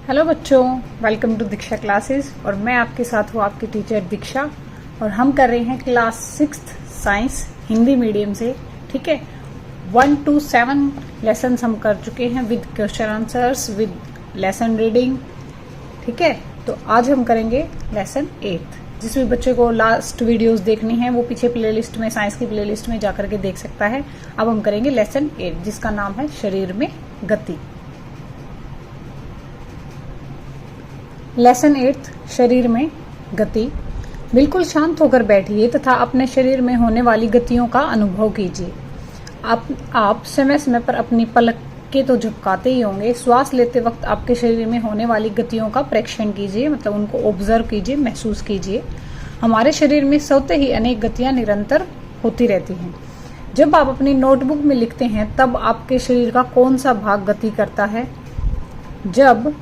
Hello बच्चों, welcome to Diksha classes. और मैं आपके साथ हूँ आपकी टीचर दीक्षा। और हम कर रहे हैं क्लास 6 साइंस हिंदी मीडियम से। ठीक है, 1 to 7 लेसन हम कर चुके हैं with question answers, with lesson reading. ठीक है, तो आज हम करेंगे लेसन 8। जिस भी बच्चे को लास्ट वीडियोस देखनी है वो पीछे प्लेलिस्ट में, साइंस की प्लेलिस्ट में जाकर के देख सकता है। अब हम करेंगे लेसन 8 जिसका नाम है शरीर में गति। लेसन 8 शरीर में गति। बिल्कुल शांत होकर बैठिए तथा अपने शरीर में होने वाली गतियों का अनुभव कीजिए। आप समय समय पर अपनी पलकें तो झपकाते ही होंगे। श्वास लेते वक्त आपके शरीर में होने वाली गतियों का प्रेक्षण कीजिए, मतलब उनको ऑब्जर्व कीजिए, महसूस कीजिए। हमारे शरीर में सोते ही अनेक गतियां निरंतर होती रहती हैं। जब आप अपनी नोटबुक में लिखते हैं तब आपके शरीर का कौन सा भाग गति करता है? जब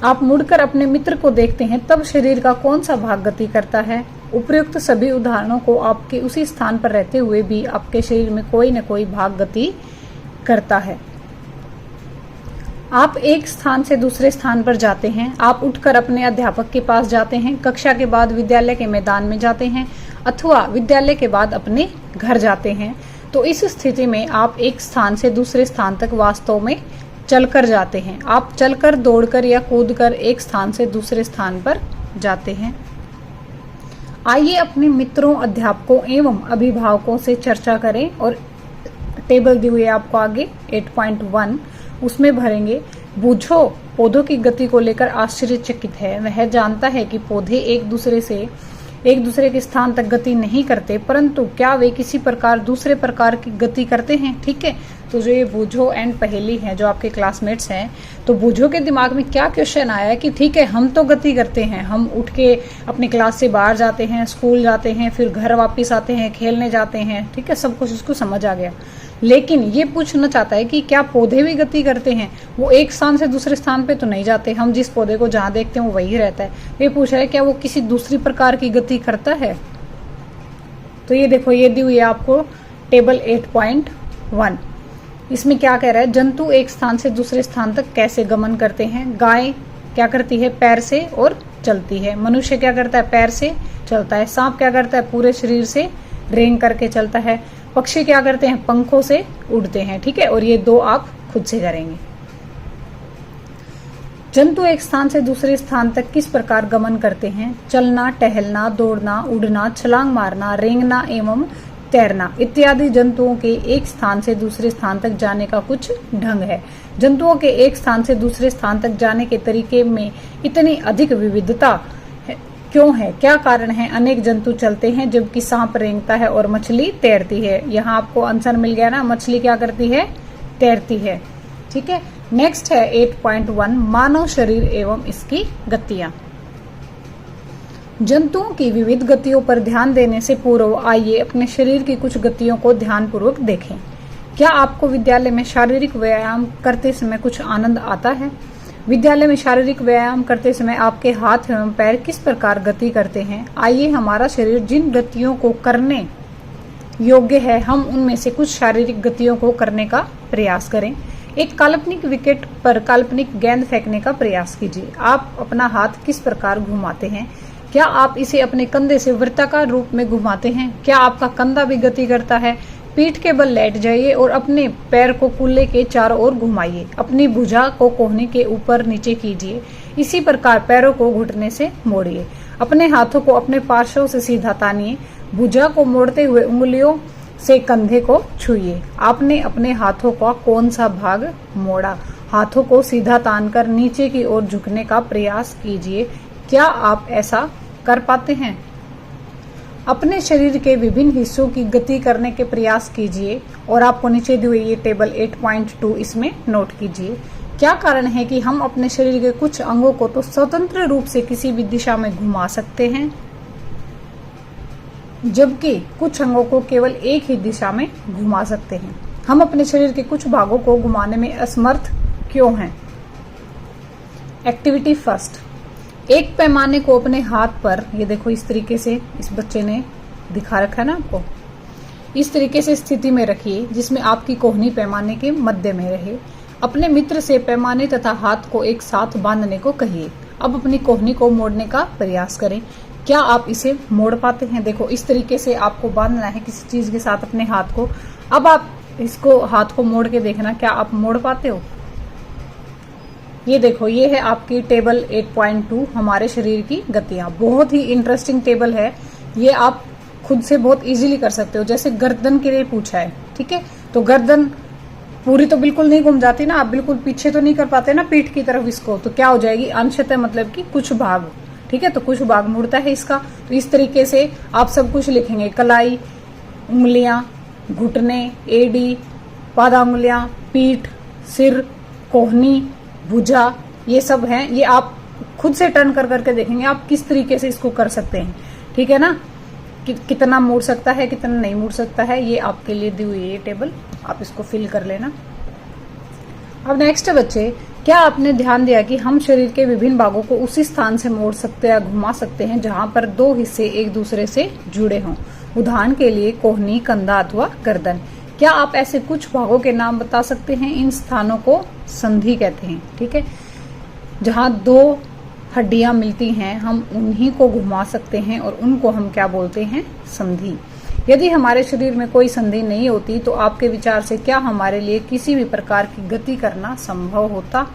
आप मुड़कर अपने मित्र को देखते हैं तब शरीर का कौन सा भाग गति करता है? उपयुक्त सभी उदाहरणों को आपके उसी स्थान पर रहते हुए भी आपके शरीर में कोई न कोई भाग गति करता है। आप एक स्थान से दूसरे स्थान पर जाते हैं। आप उठकर अपने अध्यापक के पास जाते हैं, कक्षा के बाद विद्यालय के मैदान में जाते हैं अथवा विद्यालय के बाद अपने घर जाते हैं। तो इस स्थिति में आप एक स्थान से दूसरे स्थान तक वास्तव में चलकर जाते हैं। आप चलकर, दौड़कर या कूदकर एक स्थान से दूसरे स्थान पर जाते हैं। आइए अपने मित्रों, अध्यापकों एवं अभिभावकों से चर्चा करें और टेबल दी हुई है आपको आगे 8.1 उसमें भरेंगे। बूझो पौधों की गति को लेकर आश्चर्यचकित है। वह जानता है कि पौधे एक दूसरे के स्थान तक गति नहीं करते, परंतु क्या वे किसी प्रकार दूसरे प्रकार की गति करते हैं? ठीक है, तो जो ये बूझो एंड पहेली है, जो आपके क्लासमेट्स हैं, तो बूझो के दिमाग में क्या क्वेश्चन आया है कि ठीक है, हम तो गति करते हैं, हम उठ के अपनी क्लास से बाहर जाते हैं, स्कूल जाते हैं, फिर घर वापस आते हैं, खेलने जाते हैं। ठीक है, सब कुछ इसको समझ आ गया। लेकिन ये पूछना चाहता है कि क्या पौधे भी गति करते हैं? वो एक स्थान से दूसरे स्थान पे तो नहीं जाते। हम जिस पौधे को जहां देखते हैं वो वही रहता है। ये पूछ रहा है क्या वो किसी दूसरी प्रकार की गति करता है? तो ये देखो, ये दी हुई है आपको टेबल 8.1। इसमें क्या कह रहा है? जंतु एक स्थान से दूसरे स्थान तक कैसे गमन करते हैं? गाय क्या करती है? पैर से और चलती है। मनुष्य क्या करता है? पैर से चलता है। सांप क्या करता है? पूरे शरीर से रेंग करके चलता है। पक्षी क्या करते हैं? पंखों से उड़ते हैं। ठीक है, और ये दो आप खुद से करेंगे। जंतु एक स्थान से दूसरे स्थान तक किस प्रकार गमन करते हैं? चलना, टहलना, दौड़ना, उड़ना, छलांग मारना, रेंगना एवं तैरना इत्यादि जंतुओं के एक स्थान से दूसरे स्थान तक जाने का कुछ ढंग है। जंतुओं के एक स्थान से दूसरे स्थान तक जाने के तरीके में इतनी अधिक विविधता क्यों है? क्या कारण है? अनेक जंतु चलते हैं जबकि सांप रेंगता है और मछली तैरती है। यहाँ आपको आंसर मिल गया ना, मछली क्या करती है? तैरती है। ठीक है, नेक्स्ट है 8.1 मानव शरीर एवं इसकी गतियां। जंतुओं की विविध गतियों पर ध्यान देने से पूर्व आइए अपने शरीर की कुछ गतियों को ध्यानपूर्वक देखें। क्या आपको विद्यालय में शारीरिक व्यायाम करते समय कुछ आनंद आता है? विद्यालय में शारीरिक व्यायाम करते समय आपके हाथ एवं पैर किस प्रकार गति करते हैं? आइए हमारा शरीर जिन गतियों को करने योग्य है, हम उनमें से कुछ शारीरिक गतियों को करने का प्रयास करें। एक काल्पनिक विकेट पर काल्पनिक गेंद फेंकने का प्रयास कीजिए। आप अपना हाथ किस प्रकार घुमाते हैं? क्या आप इसे अपने कंधे से वृत्ताकार रूप में घुमाते हैं? क्या आपका कंधा भी गति करता है? पीठ के बल लेट जाइए और अपने पैर को कुल्ले के चारों ओर घुमाइए। अपनी भुजा को कोहनी के ऊपर नीचे कीजिए। इसी प्रकार पैरों को घुटने से मोड़िए। अपने हाथों को अपने पार्श्वों से सीधा तानिए। भुजा को मोड़ते हुए उंगलियों से कंधे को छुइए। आपने अपने हाथों का कौन सा भाग मोड़ा? हाथों को सीधा तानकर नीचे की ओर झुकने का प्रयास कीजिए। क्या आप ऐसा कर पाते हैं? अपने शरीर के विभिन्न हिस्सों की गति करने के प्रयास कीजिए और आपको नीचे दी हुई ये टेबल 8.2 इसमें नोट कीजिए। क्या कारण है कि हम अपने शरीर के कुछ अंगों को तो स्वतंत्र रूप से किसी भी दिशा में घुमा सकते हैं, जबकि कुछ अंगों को केवल एक ही दिशा में घुमा सकते हैं? हम अपने शरीर के कुछ भागों को घुमाने में असमर्थ क्यों हैं? Activity first. एक पैमाने को अपने हाथ पर, ये देखो इस तरीके से इस बच्चे ने दिखा रखा है ना आपको, इस तरीके से स्थिति में रखिए जिसमें आपकी कोहनी पैमाने के मध्य में रहे। अपने मित्र से पैमाने तथा हाथ को एक साथ बांधने को कहिए। अब अपनी कोहनी को मोड़ने का प्रयास करें। क्या आप इसे मोड़ पाते हैं? देखो, इस तरीके से आपको बांधना है किसी चीज के साथ अपने हाथ को। अब आप इसको हाथ को मोड़ के देखना, क्या आप मोड़ पाते हो? ये देखो, ये है आपकी टेबल 8.2 हमारे शरीर की गतियां। बहुत ही इंटरेस्टिंग टेबल है ये, आप खुद से बहुत इजीली कर सकते हो। जैसे गर्दन के लिए पूछा है, ठीक है, तो गर्दन पूरी तो बिल्कुल नहीं घूम जाती ना, आप बिल्कुल पीछे तो नहीं कर पाते ना पीठ की तरफ इसको, तो क्या हो जाएगी? अंशतः, मतलब कि कुछ भाग, ठीक है, तो कुछ भाग मुड़ता है इसका। तो इस तरीके से आप सब कुछ लिखेंगे, कलाई, उंगलियां, घुटने, एडी, पादांगुलियां, पीठ, सिर, कोहनी, भुजा, ये सब हैं। ये आप खुद से टर्न कर करके देखेंगे आप किस तरीके से इसको कर सकते हैं, ठीक है ना, कितना मुड़ सकता है, कितना नहीं मुड़ सकता है। ये आपके लिए दी हुई है ये टेबल, आप इसको फिल कर लेना। अब नेक्स्ट बच्चे, क्या आपने ध्यान दिया कि हम शरीर के विभिन्न भागों को उसी स्थान से मोड़ सकते या घुमा सकते हैं जहां पर दो हिस्से एक दूसरे से जुड़े हों? उदाहरण के लिए कोहनी, कंधा अथवा गर्दन। क्या आप ऐसे कुछ भागों के नाम बता सकते हैं? इन स्थानों को संधि कहते हैं, ठीक है। जहां दो हड्डियां मिलती हैं हम उन्हीं को घुमा सकते हैं और उनको हम क्या बोलते हैं? संधि। यदि हमारे शरीर में कोई संधि नहीं होती तो आपके विचार से क्या हमारे लिए किसी भी प्रकार की गति करना संभव होता?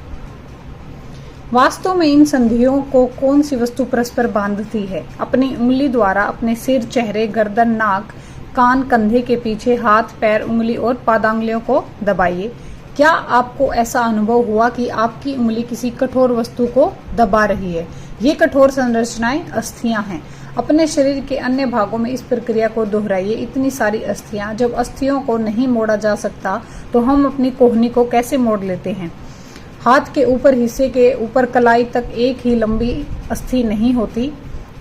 वास्तव में इन संधियों को कौन सी वस्तु परस्पर बांधती है? अपनी उंगली द्वारा अपने सिर, चेहरे, गर्दन, नाक, कान, कंधे के पीछे, हाथ, पैर, उंगली और पादांगुलियों को दबाइए। क्या आपको ऐसा अनुभव हुआ कि आपकी उंगली किसी कठोर वस्तु को दबा रही है? ये कठोर संरचनाएं अस्थियां हैं। अपने शरीर के अन्य भागों में इस प्रक्रिया को दोहराइए। इतनी सारी अस्थियां, जब अस्थियों को नहीं मोड़ा जा सकता तो हम अपनी कोहनी को कैसे मोड़ लेते हैं? हाथ के ऊपर हिस्से के ऊपर कलाई तक एक ही लंबी अस्थि नहीं होती।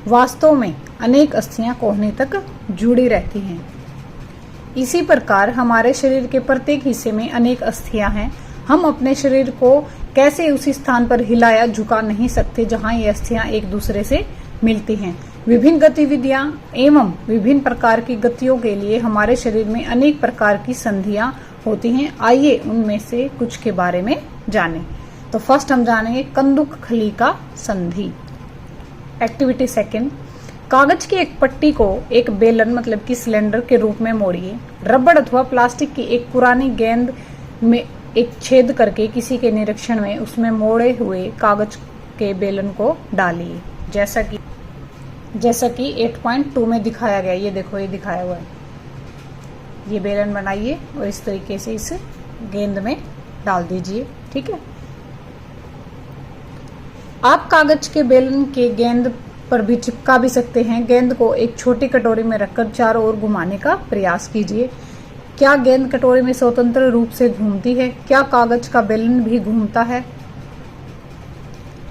वास्तव में अनेक अस्थियां कोहनी तक जुड़ी रहती हैं। इसी प्रकार हमारे शरीर के प्रत्येक हिस्से में अनेक अस्थियां हैं। हम अपने शरीर को कैसे उसी स्थान पर हिला या झुका नहीं सकते जहां ये अस्थियां एक दूसरे से मिलती हैं। विभिन्न गतिविधियां एवं विभिन्न प्रकार की गतियों के लिए हमारे शरीर में अनेक प्रकार की संधियां होती हैं। आइए उनमें से कुछ के बारे में जानें। तो फर्स्ट हम जानेंगे कंदुक खलीका संधि। एक्टिविटी सेकंड, कागज की एक पट्टी को एक बेलन मतलब कि सिलेंडर के रूप में मोड़िए। रबड़ अथवा प्लास्टिक की एक पुरानी गेंद में एक छेद करके किसी के निरीक्षण में उसमें मोड़े हुए कागज के बेलन को डालिए, जैसा कि 8.2 में दिखाया गया। ये देखो, ये दिखाया हुआ है। ये बेलन बनाइए और इस तरीके से इस गेंद में डाल दीजिए, ठीक है। आप कागज के बेलन के गेंद पर भी चिपका भी सकते हैं। गेंद को एक छोटी कटोरी में रखकर चारों ओर घुमाने का प्रयास कीजिए। क्या गेंद कटोरी में स्वतंत्र रूप से घूमती है? क्या कागज का बेलन भी घूमता है?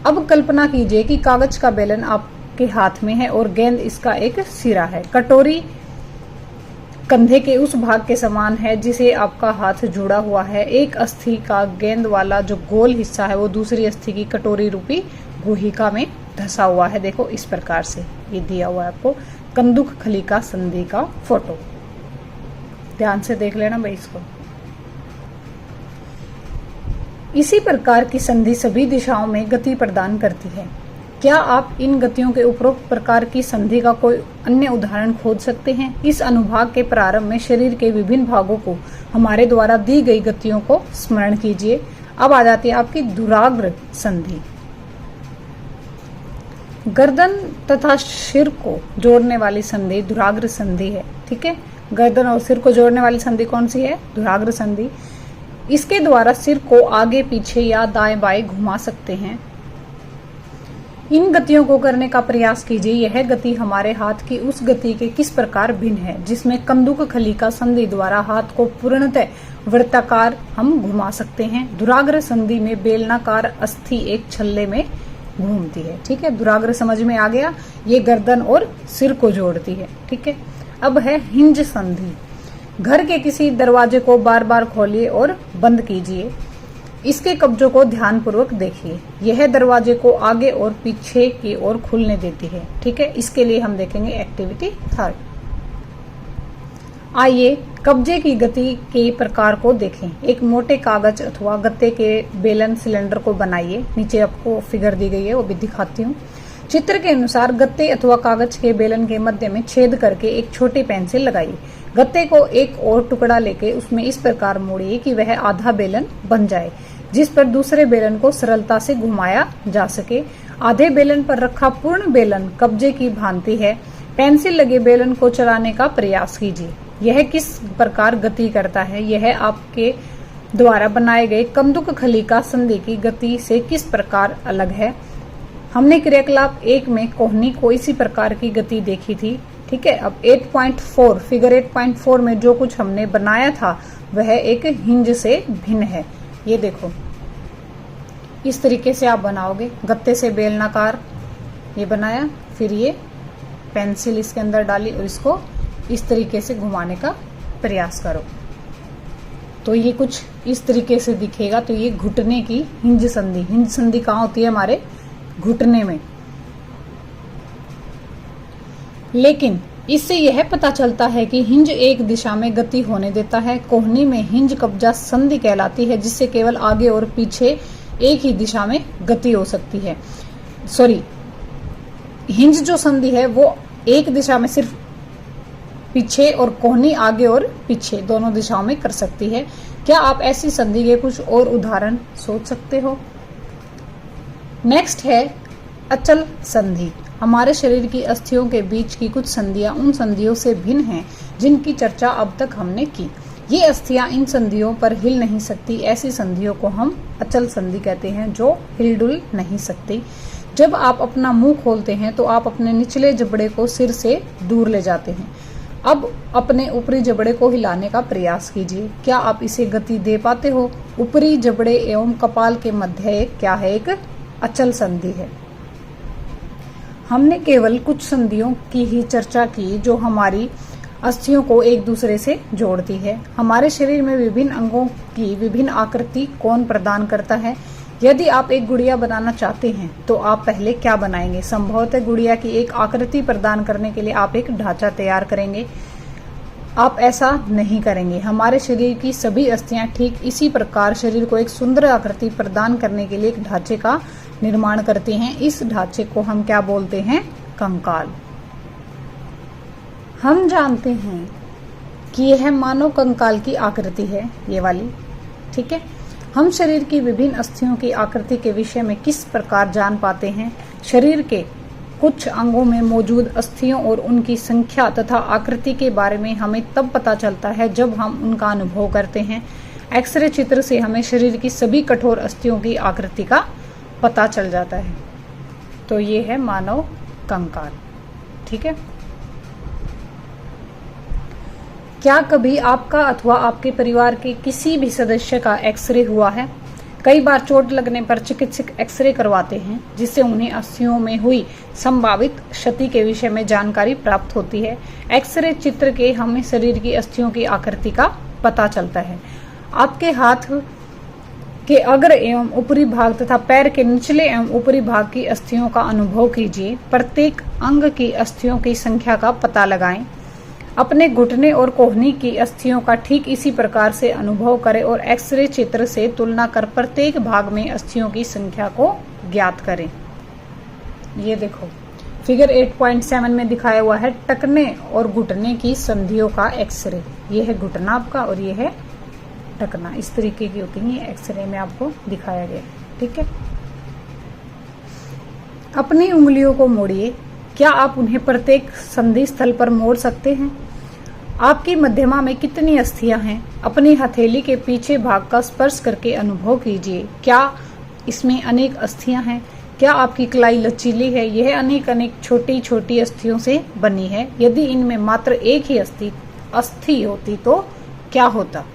अब कल्पना कीजिए कि कागज का बेलन आपके हाथ में है और गेंद इसका एक सिरा है। कटोरी कंधे के उस भाग के समान है जिसे आपका हाथ जुड़ा हुआ है। एक अस्थि का गेंद वाला जो गोल हिस्सा है वो दूसरी अस्थि की कटोरी रूपी गुहिका में धसा हुआ है। देखो, इस प्रकार से ये दिया हुआ है आपको कंदुक खलीका संधि का फोटो। ध्यान से देख लेना भाई इसको। इसी प्रकार की संधि सभी दिशाओं में गति प्रदान करती है। क्या आप इन गतियों के उपरोक्त प्रकार की संधि का कोई अन्य उदाहरण खोज सकते हैं? इस अनुभाग के प्रारंभ में शरीर के विभिन्न भागों को हमारे द्वारा दी गई गतियों को स्मरण कीजिए। अब आ जाती है आपकी दुराग्र संधि। गर्दन तथा सिर को जोड़ने वाली संधि दुराग्र संधि है, ठीक है। गर्दन और सिर को जोड़ने वाली संधि कौन सी है? दुराग्र संधि। इसके द्वारा सिर को आगे पीछे या दाएं बाएं घुमा सकते हैं। इन गतियों को करने का प्रयास कीजिए। यह गति हमारे हाथ की उस गति के किस प्रकार भिन्न है जिसमें कंदुक खलीका संधि द्वारा हाथ को पूर्णतः वृत्ताकार हम घुमा सकते हैं। दुराग्र संधि में बेलनाकार अस्थि एक छल्ले में घूमती है, ठीक है। दुराग्र समझ में आ गया, ये गर्दन और सिर को जोड़ती है, ठीक है। अब है हिंज संधि। घर के किसी दरवाजे को बार बार खोलिए और बंद कीजिए। इसके कब्जों को ध्यानपूर्वक देखिए। यह दरवाजे को आगे और पीछे की ओर खुलने देती है, ठीक है। इसके लिए हम देखेंगे एक्टिविटी थर्ड। आइए कब्जे की गति के प्रकार को देखें। एक मोटे कागज अथवा गत्ते के बेलन सिलेंडर को बनाइए। नीचे आपको फिगर दी गई है, वो भी दिखाती हूँ। चित्र के अनुसार गत्ते अथवा कागज के बेलन के मध्य में छेद करके एक छोटी पेंसिल लगाइए। गत्ते को एक और टुकड़ा लेके उसमें इस प्रकार मोड़िए कि वह आधा बेलन बन जाए, जिस पर दूसरे बेलन को सरलता से घुमाया जा सके। आधे बेलन पर रखा पूर्ण बेलन कब्जे की भांति है। पेंसिल लगे बेलन को चलाने का प्रयास कीजिए। यह किस प्रकार गति करता है, यह आपके द्वारा बनाए गए कंदुक खलिका संधि की गति से किस प्रकार अलग है। हमने क्रियाकलाप 1 में कोहनी को इसी प्रकार की गति देखी थी। ठीक है, अब 8.4 फिगर 8.4 में जो कुछ हमने बनाया था वह एक हिंज से भिन्न है। ये देखो, इस तरीके से आप बनाओगे। गत्ते से बेलनाकार ये बनाया, फिर ये पेंसिल इसके अंदर डाली और इसको इस तरीके से घुमाने का प्रयास करो, तो ये कुछ इस तरीके से दिखेगा। तो ये घुटने की हिंज संधि। हिंज संधि कहाँ होती है? हमारे घुटने में। लेकिन इससे यह पता चलता है कि हिंज एक दिशा में गति होने देता है। कोहनी में हिंज कब्जा संधि कहलाती है, जिससे केवल आगे और पीछे एक ही दिशा में गति हो सकती है। हिंज जो संधि है वो एक दिशा में सिर्फ पीछे, और कोहनी आगे और पीछे दोनों दिशाओं में कर सकती है। क्या आप ऐसी संधि के कुछ और उदाहरण सोच सकते हो? नेक्स्ट है अचल संधि। हमारे शरीर की अस्थियों के बीच की कुछ संधियां उन संधियों से भिन्न हैं जिनकी चर्चा अब तक हमने की। ये अस्थियां इन संधियों पर हिल नहीं सकती। ऐसी संधियों को हम अचल संधि कहते हैं, जो हिलडुल नहीं सकती। जब आप अपना मुंह खोलते हैं तो आप अपने निचले जबड़े को सिर से दूर ले जाते हैं। अब अपने ऊपरी जबड़े को हिलाने का प्रयास कीजिए। क्या आप इसे गति दे पाते हो? ऊपरी जबड़े एवं कपाल के मध्य क्या है? एक अचल संधि है। हमने केवल कुछ संधियों की ही चर्चा की जो हमारी अस्थियों को एक दूसरे से जोड़ती है। हमारे शरीर में विभिन्न अंगों की विभिन्न आकृति कौन प्रदान करता है? यदि आप एक गुड़िया बनाना चाहते हैं तो आप पहले क्या बनाएंगे? संभवतः गुड़िया की एक आकृति प्रदान करने के लिए आप एक ढांचा तैयार करेंगे। आप ऐसा नहीं करेंगे। हमारे शरीर की सभी अस्थियां ठीक इसी प्रकार शरीर को एक सुंदर आकृति प्रदान करने के लिए एक ढांचे का निर्माण करती हैं। इस ढांचे को हम क्या बोलते हैं? कंकाल। हम जानते हैं कि यह मानव कंकाल की आकृति है, ये वाली। ठीक है, हम शरीर की विभिन्न अस्थियों की आकृति के विषय में किस प्रकार जान पाते हैं? शरीर के कुछ अंगों में मौजूद अस्थियों और उनकी संख्या तथा आकृति के बारे में हमें तब पता चलता है जब हम उनका अनुभव करते हैं। एक्सरे चित्र से हमें शरीर की सभी कठोर अस्थियों की आकृति का पता चल जाता है। तो ये है मानव कंकाल। ठीक है, क्या कभी आपका अथवा आपके परिवार के किसी भी सदस्य का एक्सरे हुआ है? कई बार चोट लगने पर चिकित्सक एक्सरे करवाते हैं, जिससे उन्हें अस्थियों में हुई संभावित क्षति के विषय में जानकारी प्राप्त होती है। एक्सरे चित्र के हमें शरीर की अस्थियों की आकृति का पता चलता है। आपके हाथ के अग्र एवं ऊपरी भाग तथा पैर के निचले एवं ऊपरी भाग की अस्थियों का अनुभव कीजिए। प्रत्येक अंग की अस्थियों की संख्या का पता लगाएं। अपने घुटने और कोहनी की अस्थियों का ठीक इसी प्रकार से अनुभव करें और एक्सरे चित्र से तुलना कर प्रत्येक भाग में अस्थियों की संख्या को ज्ञात करें। ये देखो, फिगर 8.7 में दिखाया हुआ है टखने और घुटने की संधियों का एक्सरे। ये है घुटना आपका और ये है टखना। इस तरीके की होती है, एक्सरे में आपको दिखाया गया। ठीक है, अपनी उंगलियों को मोड़िए। क्या आप उन्हें प्रत्येक संधि स्थल पर मोड़ सकते हैं? आपकी मध्यमा में कितनी अस्थियां हैं? अपनी हथेली के पीछे भाग का स्पर्श करके अनुभव कीजिए। क्या इसमें अनेक अस्थियां हैं? क्या आपकी कलाई लचीली है? यह अनेक छोटी छोटी अस्थियों से बनी है। यदि इनमें मात्र एक ही अस्थि होती तो क्या होता?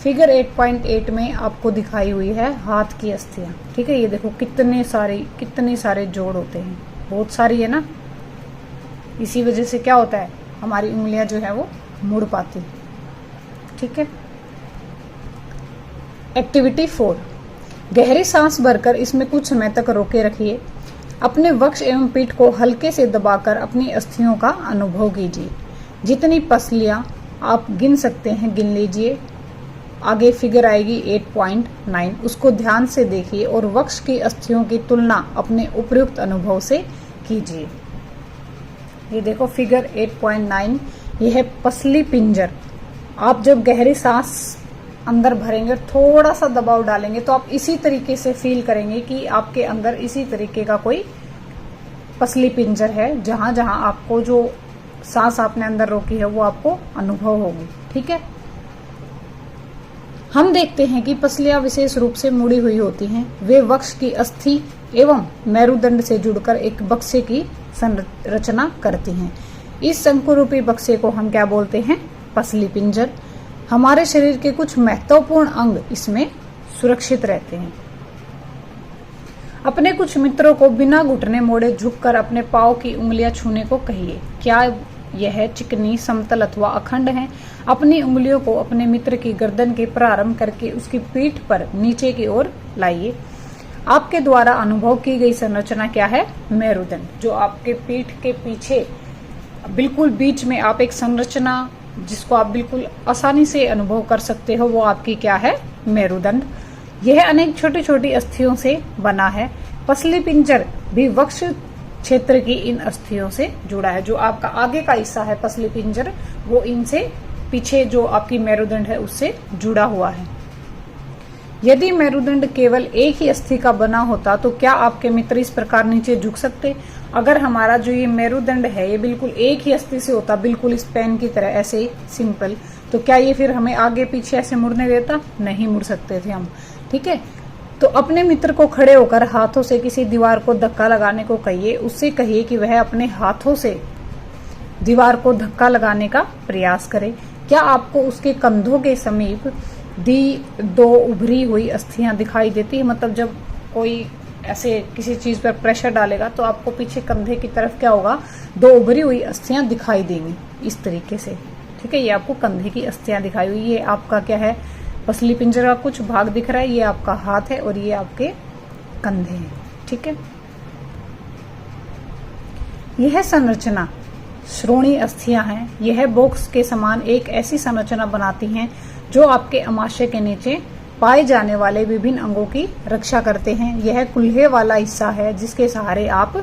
फिगर 8.8 में आपको दिखाई हुई है हाथ की अस्थियां। ठीक है, ये देखो कितने सारे जोड़ होते हैं, बहुत सारी है ना। इसी वजह से क्या होता है, हमारी उंगलियां जो है वो मुड़ पाती। ठीक है, एक्टिविटी 4, गहरी सांस भरकर इसमें कुछ समय तक रोके रखिए। अपने वक्ष एवं पीठ को हल्के से दबाकर अपनी अस्थियों का अनुभव कीजिए। जितनी पसलियां आप गिन सकते हैं, गिन लीजिए। आगे फिगर आएगी 8.9, उसको ध्यान से देखिए और वक्ष की अस्थियों की तुलना अपने उपयुक्त अनुभव से कीजिए। ये देखो फिगर 8.9, ये है पसली पिंजर। आप जब गहरी सांस अंदर भरेंगे, थोड़ा सा दबाव डालेंगे, तो आप इसी तरीके से फील करेंगे कि आपके अंदर इसी तरीके का कोई पसली पिंजर है, जहां जहां आपको जो सांस आपने अंदर रोकी है वो आपको अनुभव होगी। ठीक है, हम देखते हैं कि पसलियां विशेष रूप से मुड़ी हुई होती हैं। वे वक्ष की अस्थि एवं मेरुदंड से जुड़कर एक बक्से की संरचना करती हैं। इस शंकुरूपी बक्से को हम क्या बोलते हैं? पसली पिंजर। हमारे शरीर के कुछ महत्वपूर्ण अंग इसमें सुरक्षित रहते हैं। अपने कुछ मित्रों को बिना घुटने मोड़े झुककर अपने पांव की उंगलियां छूने को कहिए। क्या यह चिकनी, समतल अथवा अखंड है? अपनी उंगलियों को अपने मित्र की गर्दन के प्रारंभ करके उसकी पीठ पर नीचे की ओर लाइए। आपके द्वारा अनुभव की गई संरचना क्या है? मेरुदंड। जो आपके पीठ के पीछे बिल्कुल बीच में आप एक संरचना जिसको आप बिल्कुल आसानी से अनुभव कर सकते हो, वो आपकी क्या है? मेरुदंड। यह अनेक छोटी छोटी अस्थियों से बना है। पसली पिंजर भी वक्ष क्षेत्र की इन अस्थियों से जुड़ा है। जो आपका आगे का हिस्सा है पसली पिंजर, वो इनसे पीछे जो आपकी मेरुदंड है उससे जुड़ा हुआ है। यदि मेरुदंड केवल एक ही अस्थि का बना होता तो क्या आपके मित्र इस प्रकार नीचे झुक सकते? अगर हमारा जो ये मेरुदंड है ये बिल्कुल एक ही अस्थि से होता, बिल्कुल इस पेन की तरह ऐसे ही सिंपल, तो क्या ये फिर हमें आगे पीछे ऐसे मुड़ने देता? नहीं मुड़ सकते थे हम। ठीक है, तो अपने मित्र को खड़े होकर हाथों से किसी दीवार को धक्का लगाने को कहिए। उससे कहिए कि वह अपने हाथों से दीवार को धक्का लगाने का प्रयास करे। क्या आपको उसके कंधों के समीप दो उभरी हुई अस्थियां दिखाई देती है? मतलब जब कोई ऐसे किसी चीज पर प्रेशर डालेगा तो आपको पीछे कंधे की तरफ क्या होगा? दो उभरी हुई अस्थियां दिखाई देंगी इस तरीके से। ठीक है, ये आपको कंधे की अस्थियां दिखाई हुई। ये आपका क्या है? पसली पिंजर का कुछ भाग दिख रहा है, ये आपका हाथ है और ये आपके कंधे हैं। ठीक है, यह संरचना श्रोणी अस्थियां हैं। यह बॉक्स के समान एक ऐसी संरचना बनाती हैं जो आपके अमाशय के नीचे पाए जाने वाले विभिन्न अंगों की रक्षा करते हैं। यह कुल्हे वाला हिस्सा है जिसके सहारे आप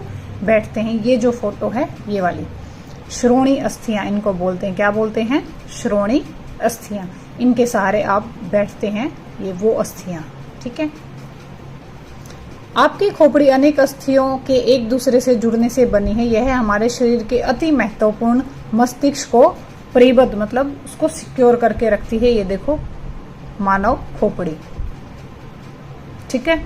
बैठते हैं। ये जो फोटो है ये वाली श्रोणी अस्थियां इनको बोलते हैं। क्या बोलते हैं? श्रोणी अस्थियां। इनके सहारे आप बैठते हैं, ये वो अस्थियां। ठीक है, आपकी खोपड़ी अनेक अस्थियों के एक दूसरे से जुड़ने से बनी है। यह हमारे शरीर के अति महत्वपूर्ण मस्तिष्क को परिबद्ध, मतलब उसको सिक्योर करके रखती है। ये देखो मानव खोपड़ी। ठीक है,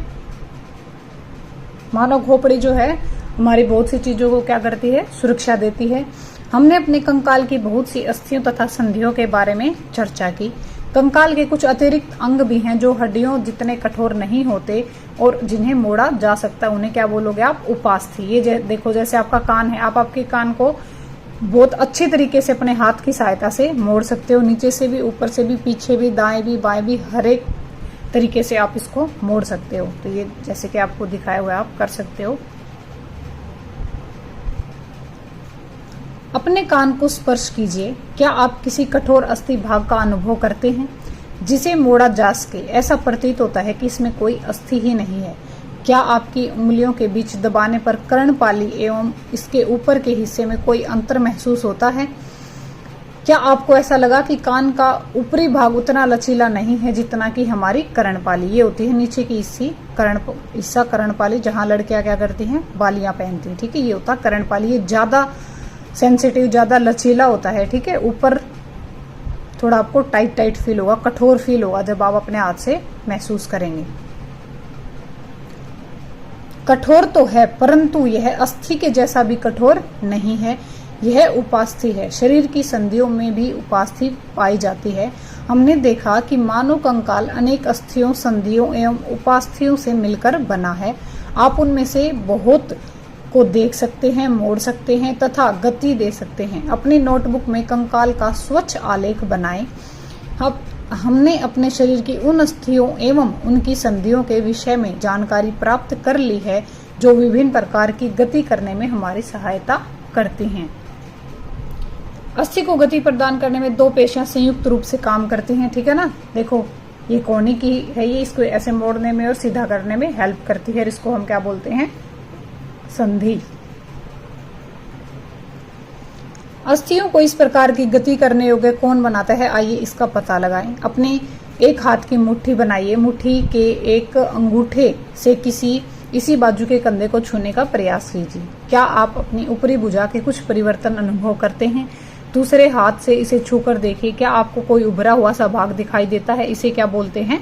मानव खोपड़ी जो है हमारी बहुत सी चीजों को क्या करती है? सुरक्षा देती है। हमने अपने कंकाल की बहुत सी अस्थियों तथा संधियों के बारे में चर्चा की। कंकाल के कुछ अतिरिक्त अंग भी हैं जो हड्डियों जितने कठोर नहीं होते और जिन्हें मोड़ा जा सकता। उन्हें क्या बोलोगे आप? उपास्थि। ये देखो, जैसे आपका कान है, आप आपके कान को बहुत अच्छी तरीके से अपने हाथ की सहायता से मोड़ सकते हो, नीचे से भी, ऊपर से भी, पीछे भी, दाएं भी, बाएं भी, हर एक तरीके से आप इसको मोड़ सकते हो। तो ये जैसे कि आपको दिखाया हुआ है आप कर सकते हो। अपने कान को स्पर्श कीजिए। क्या आप किसी कठोर अस्थि भाग का अनुभव करते हैं जिसे मोड़ा जा सके? ऐसा प्रतीत होता है कि इसमें कोई अस्थि ही नहीं है। क्या आपकी उंगलियों के बीच दबाने पर कर्णपाली एवं इसके ऊपर के हिस्से में कोई अंतर महसूस होता है? क्या आपको ऐसा लगा कि कान का ऊपरी भाग उतना लचीला नहीं है जितना कि हमारी कर्णपाली? ये होती है नीचे की हिस्सा कर्णपाली, जहां लड़कियां क्या करती हैं? बालियां पहनती हैं। ठीक है, ये होता कर्णपाली। ये ज्यादा सेंसिटिव, ज्यादा लचीला होता है। ठीक है, ऊपर थोड़ा आपको टाइट फील होगा, कठोर फील होगा जब आप अपने हाथ से महसूस करेंगे। कठोर तो है परंतु यह अस्थि के जैसा भी कठोर नहीं है। यह उपास्थि है। शरीर की संधियों में भी उपास्थि पाई जाती है। हमने देखा कि मानव कंकाल अनेक अस्थियों, संधियों एवं उपास्थियों से मिलकर बना है। आप उनमें से बहुत को देख सकते हैं, मोड़ सकते हैं तथा गति दे सकते हैं। अपनी नोटबुक में कंकाल का स्वच्छ आलेख बनाएं। हमने अपने शरीर की उन अस्थियों एवं उनकी संधियों के विषय में जानकारी प्राप्त कर ली है जो विभिन्न प्रकार की गति करने में हमारी सहायता करती हैं। अस्थि को गति प्रदान करने में दो पेशियां संयुक्त रूप से काम करती हैं, ठीक है ना। देखो ये कोनी की है, ये इसको ऐसे मोड़ने में और सीधा करने में हेल्प करती है, इसको हम क्या बोलते हैं, संधि। अस्थियों को इस प्रकार की गति करने योग्य कौन बनाता है, आइए इसका पता लगाएं। अपने एक हाथ की मुट्ठी बनाइए, मुट्ठी के एक अंगूठे से इसी बाजू के कंधे को छूने का प्रयास कीजिए। क्या आप अपनी ऊपरी भुजा के कुछ परिवर्तन अनुभव करते हैं? दूसरे हाथ से इसे छूकर देखिए, क्या आपको कोई उभरा हुआ सा भाग दिखाई देता है? इसे क्या बोलते हैं,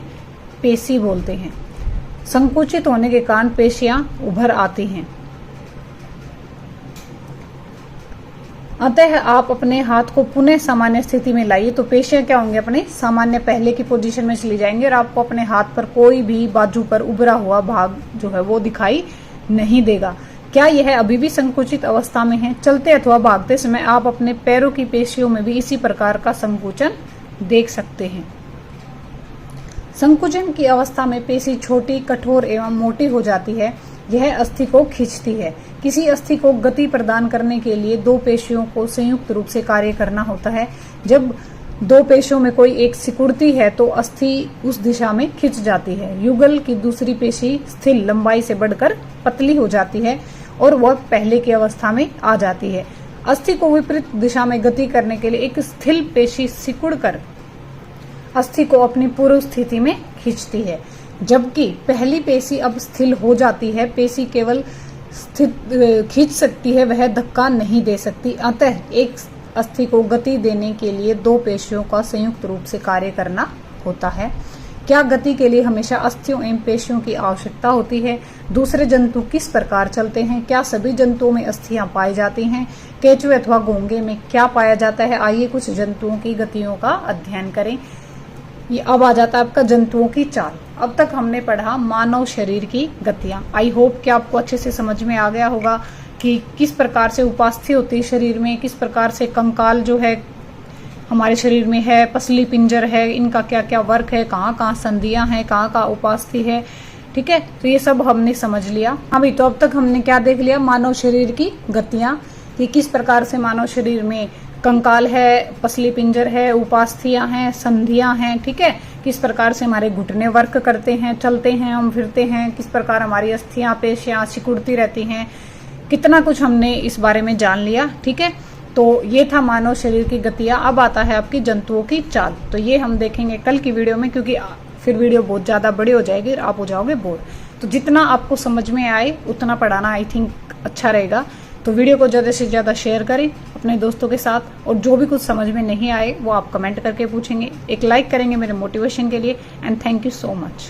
पेशी बोलते हैं। संकुचित होने के कारण पेशियां उभर आती हैं। अतः आप अपने हाथ को पुनः सामान्य स्थिति में लाइए, तो पेशियां क्या होंगे, अपने सामान्य पहले की पोजीशन में चली जाएंगे और आपको अपने हाथ पर कोई भी बाजू पर उभरा हुआ भाग जो है वो दिखाई नहीं देगा। क्या यह अभी भी संकुचित अवस्था में है? चलते अथवा भागते समय आप अपने पैरों की पेशियों में भी इसी प्रकार का संकुचन देख सकते हैं। संकुचन की अवस्था में पेशी छोटी, कठोर एवं मोटी हो जाती है। यह अस्थि को खींचती है। किसी अस्थि को गति प्रदान करने के लिए दो पेशियों को संयुक्त रूप से कार्य करना होता है। जब दो पेशियों में कोई एक सिकुड़ती है तो अस्थि उस दिशा में खिंच जाती है। युगल की दूसरी पेशी स्थिर लंबाई से बढ़कर पतली हो जाती है और वह पहले की अवस्था में आ जाती है। अस्थि को विपरीत दिशा में गति करने के लिए एक स्थिर पेशी सिकुड़कर अस्थि को अपनी पूर्व स्थिति में खींचती है, जबकि पहली पेशी अब स्थिर हो जाती है। पेशी केवल खींच सकती है, वह धक्का नहीं दे सकती। अतः एक अस्थि को गति देने के लिए दो पेशियों का संयुक्त रूप से कार्य करना होता है। क्या गति के लिए हमेशा अस्थियों एवं पेशियों की आवश्यकता होती है? दूसरे जंतु किस प्रकार चलते हैं? क्या सभी जंतुओं में अस्थियां पाई जाती हैं? केंचुए अथवा घोंगे में क्या पाया जाता है? आइए कुछ जंतुओं की गतियों का अध्ययन करें। ये अब आ जाता है आपका जंतुओं की चाल। अब तक हमने पढ़ा मानव शरीर की गतियां। आई होप कि आपको अच्छे से समझ में आ गया होगा कि किस प्रकार से उपास्थि होती है शरीर में, किस प्रकार से कंकाल जो है हमारे शरीर में है, पसली पिंजर है, इनका क्या क्या वर्क है, कहाँ कहाँ संधियां हैं, कहाँ कहाँ उपास्थि है। ठीक है, तो ये सब हमने समझ लिया। अभी तो अब तक हमने क्या देख लिया, मानव शरीर की गतियां, कि किस प्रकार से मानव शरीर में कंकाल है, पसली पिंजर है, उपास्थियां हैं, संधियां हैं। ठीक है, किस प्रकार से हमारे घुटने वर्क करते हैं, चलते हैं, हम फिरते हैं, किस प्रकार हमारी अस्थियां पेशियां सिकुड़ती रहती हैं, कितना कुछ हमने इस बारे में जान लिया। ठीक है, तो ये था मानव शरीर की गतियां। अब आता है आपकी जंतुओं की चाल, तो ये हम देखेंगे कल की वीडियो में, क्योंकि फिर वीडियो बहुत ज्यादा बड़ी हो जाएगी और आप हो जाओगे बोर। तो जितना आपको समझ में आए उतना पढ़ाना आई थिंक अच्छा रहेगा। तो वीडियो को ज्यादा से ज्यादा शेयर करें अपने दोस्तों के साथ, और जो भी कुछ समझ में नहीं आए वो आप कमेंट करके पूछेंगे, एक लाइक करेंगे मेरे मोटिवेशन के लिए। And thank you so much.